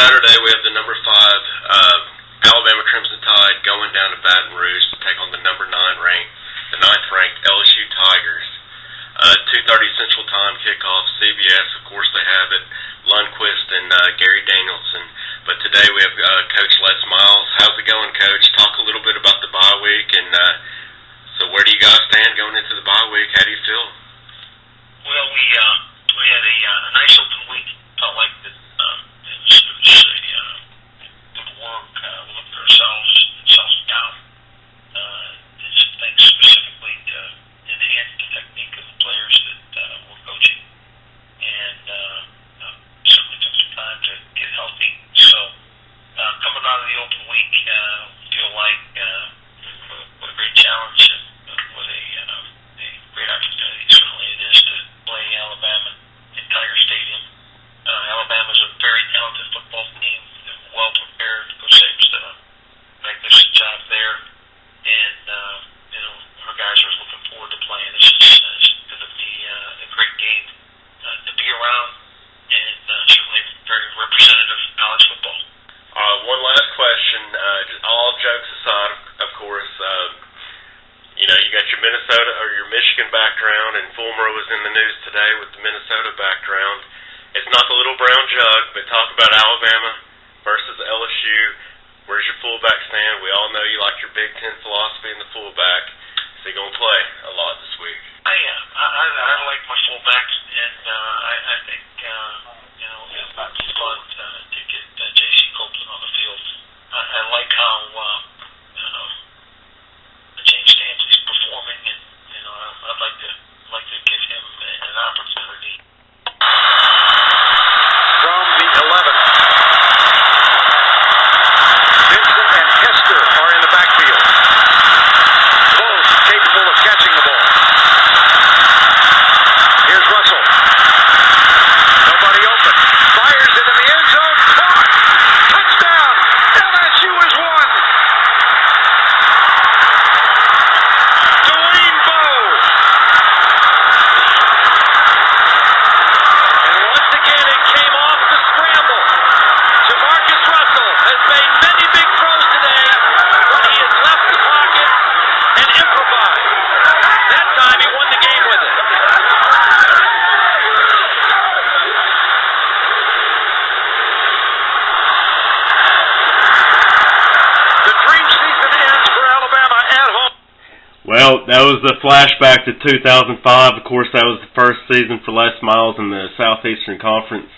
Saturday, we have the number 5 Alabama Crimson Tide going down to Baton Rouge to take on the number 9 ranked, the 9th ranked LSU Tigers. 2:30 Central Time kickoff. CBS, of course, they have it. Lundquist and Gary Danielson. But today we have Coach Les Miles. How's it going, Coach? Talk a little bit about the bye week, and so where do you guys stand going into the bye week? How do you feel? Well, we had a nice open week. Felt like that it was good work. We looked at ourselves and self-scout. Did some things specifically to enhance the technique of the players that we're coaching, and certainly took some time to get healthy. So coming out of the open week, feel like what a great challenge and what a great opportunity certainly it is to play Alabama in Tiger Stadium. Alabama's a very talented football team, well prepared. Coach Saban's done a magnificent job there, and our guys are looking forward to playing. It's going to be a great game to be around, and certainly very representative of college football. One last question. All jokes aside, of course, you got your Minnesota or your Michigan background, and Fulmer was in the news today with the Minnesota background. It's not the little brown jug, but talk about Alabama versus LSU. Where's your fullback stand? We all know you like your Big Ten philosophy in the fullback. So you're going to play a lot this week. I am. I like my fullbacks, and I think it's fun to get J.C. Copeland on the field. I like how James Stanley's performing, and I'd like to give him an opportunity. From the 11. Vincent and Hester are in the backfield. Both capable of catching the ball. Here's Russell. Nobody open. Fires into the end zone. Caught. Touchdown. LSU has won. Dwayne Bowe. And once again, it came off the scramble. Jamarcus Russell has made many big throws today when he has left the pocket and improvised. That time he won the game with it. The dream season ends for Alabama at home. Well, that was the flashback to 2005. Of course, that was the first season for Les Miles in the Southeastern Conference,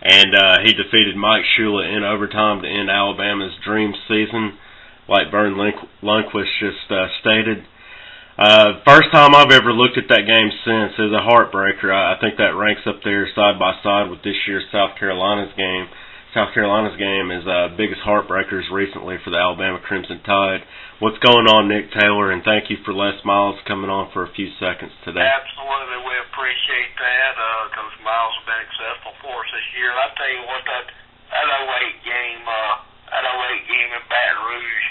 and he defeated Mike Shula in overtime to end Alabama's dream season, like Vern Lundquist just stated. First time I've ever looked at that game since. It was a heartbreaker. I think that ranks up there side by side with this year's South Carolina's game. South Carolina's game is biggest heartbreakers recently for the Alabama Crimson Tide. What's going on, Nick Taylor? And thank you for Les Miles coming on for a few seconds today. Absolutely, we appreciate that. Coach Miles has been successful for us this year. I'll tell you what, that 08 game in Baton Rouge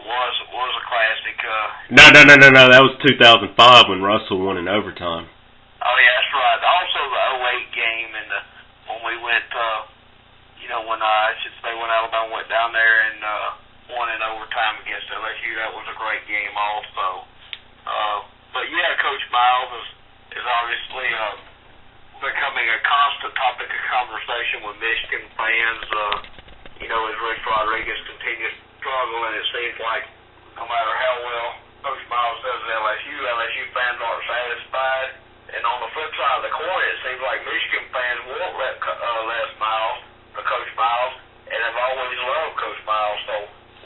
was a classic. No. That was 2005 when Russell won in overtime. Oh yeah, that's right. Also the 08 game and when we went, when Alabama went down there and won in overtime against LSU. That was a great game also. But yeah, Coach Miles is obviously becoming a constant topic of conversation with Michigan fans. As Rich Rodriguez continues to struggle, and it seems like no matter how well Coach Miles does at LSU fans aren't satisfied. And on the flip side of the coin, it seems like Michigan fans won't let Les Miles, or Coach Miles, and have always loved Coach Miles. So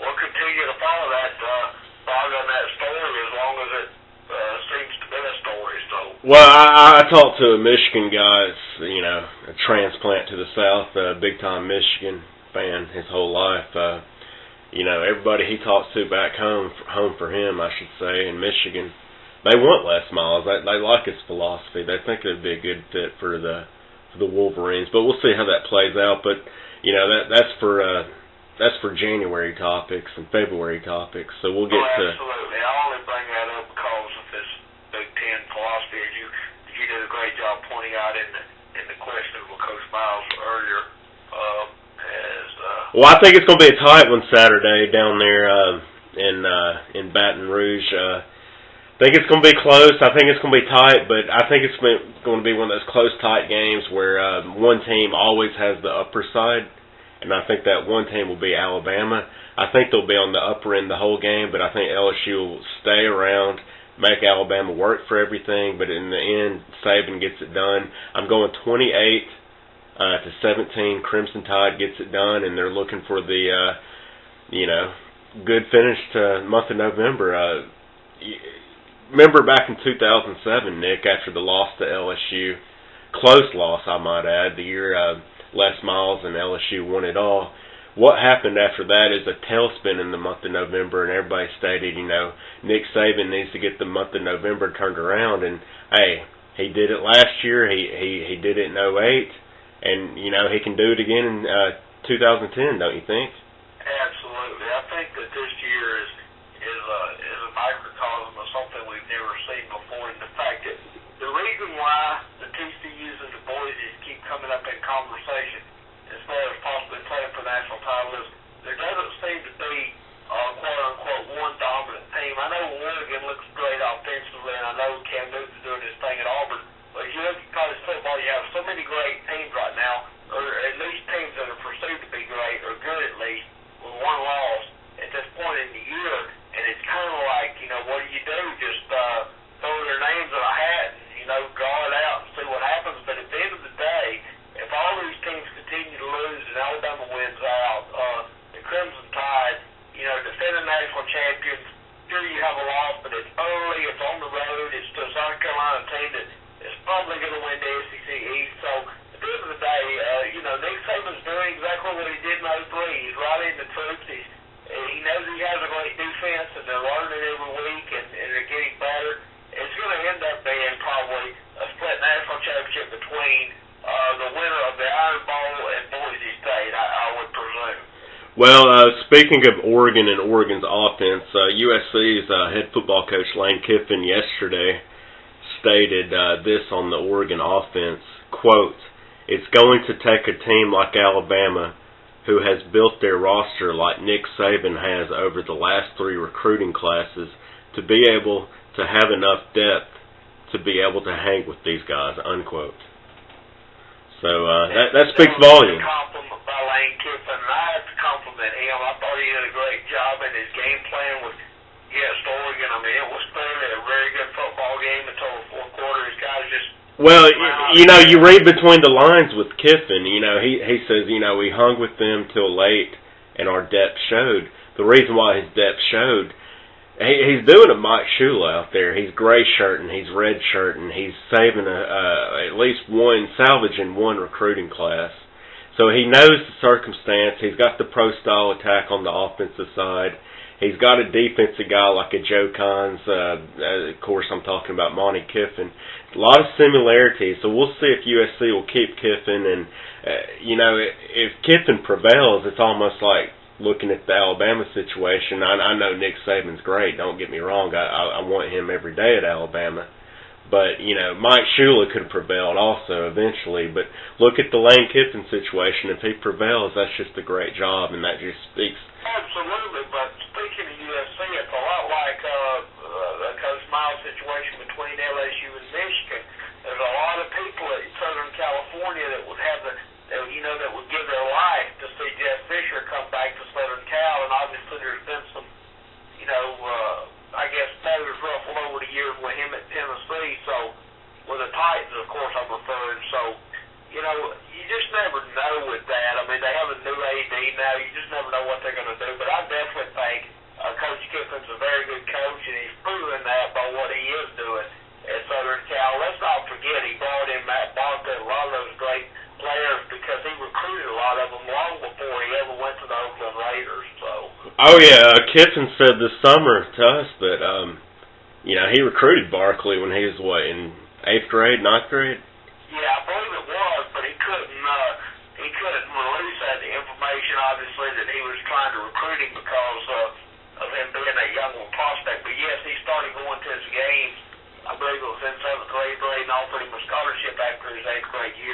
we'll continue to follow that story as long as it seems to be a story. So. Well, I talked to a Michigan guy, a transplant to the South, a big-time Michigan fan his whole life. Everybody he talks to back home for him, I should say, in Michigan, they want Les Miles. They like his philosophy. They think it would be a good fit for the Wolverines. But we'll see how that plays out. But that's for January topics and February topics. So we'll get to. Absolutely. I only bring that up because of this Big Ten philosophy. You did a great job pointing out in the question of Coach Miles earlier. Well, I think it's going to be a tight one Saturday down there in Baton Rouge. I think it's going to be close. I think it's going to be tight, but I think it's going to be one of those close, tight games where one team always has the upper side, and I think that one team will be Alabama. I think they'll be on the upper end the whole game, but I think LSU will stay around, make Alabama work for everything, but in the end, Saban gets it done. I'm going 28-17. Crimson Tide gets it done, and they're looking for the, good finish to the month of November. Remember back in 2007, Nick, after the loss to LSU, close loss, I might add, the year Les Miles and LSU won it all. What happened after that is a tailspin in the month of November, and everybody stated, Nick Saban needs to get the month of November turned around, and hey, he did it last year. He did it in 2008, and he can do it again in 2010, don't you think? Absolutely. I think that this year is a microcosm of something we've never seen before, and the fact that the reason why the TCUs and the Boise's keep coming up in conversation as far as possibly playing for national title is there doesn't seem to be quote-unquote one dominant team. I know Oregon looks great offensively, and I know Cam Newton's doing his thing at Auburn, but if you look at college football, you have so many great teams right now, or at least teams that are perceived to be great, or good at least, with one loss at this point in the year, and it's kind of like, what do? Just throw their names in a hat and, draw it out and see what happens. But at the end of the day, if all these teams continue to lose and Alabama wins out, the Crimson Tide, defending national champions, sure you have a loss, but it's early, it's on the road, it's to a South Carolina team that is probably going to win the SEC East. So at the end of the day, Nick Saban's doing exactly what he did in 03. He's riding the troops. He knows he has a great defense, and they're learning every week, and they're getting better. It's going to end up being probably a split national championship between the winner of the Iron Bowl and Boise State, I would presume. Well, speaking of Oregon and Oregon's offense, USC's head football coach Lane Kiffin yesterday stated this on the Oregon offense, quote, "It's going to take a team like Alabama who has built their roster like Nick Saban has over the last 3 recruiting classes to be able to have enough depth to be able to hang with these guys," unquote. So that speaks volumes. That was a compliment by Lane Kiffin, and I have to compliment him. I thought he did a great job in his game plan against Oregon. I mean, it was clearly a very good football game until the fourth quarter. His guys just... Well, you read between the lines with Kiffin. He says, we hung with them till late, and our depth showed. The reason why his depth showed, he's doing a Mike Shula out there. He's gray shirting, he's red shirting, he's saving at least salvaging one recruiting class. So he knows the circumstance. He's got the pro-style attack on the offensive side. He's got a defensive guy like a Joe Cons. Of course, I'm talking about Monty Kiffin. A lot of similarities. So we'll see if USC will keep Kiffin. And, if Kiffin prevails, it's almost like looking at the Alabama situation. I know Nick Saban's great. Don't get me wrong. I want him every day at Alabama. But, Mike Shula could have prevailed also eventually. But look at the Lane Kiffin situation. If he prevails, that's just a great job, and that just speaks. Absolutely, but speaking of USC, it's a lot like the Coach Miles situation between LSU and Michigan. There's a lot of people in Southern California that would have that would give their life to see Jeff Fisher come back to Southern Cal, and obviously there's been some, I guess feathers ruffled over the years with him at Tennessee. So with the Titans, of course, I'm referring. So you just never know with that. I mean, they have a new AD now. You just never know what they're going to do. But I definitely think Coach Kiffin's a very good coach, and he's proven that by what he is doing at Southern Cal. Let's not forget he brought in Matt Barkley, a lot of those great players, because he recruited a lot of them long before he ever went to the Oakland Raiders. So. Oh yeah, Kiffin said this summer to us that he recruited Barkley when he was in 8th grade, 9th grade. Yeah, I believe it was, but he couldn't release that information, obviously, that he was trying to recruit him because of him being a young prospect. But yes, he started going to his games. I believe it was in 7th grade, and offered him a scholarship after his 8th grade year.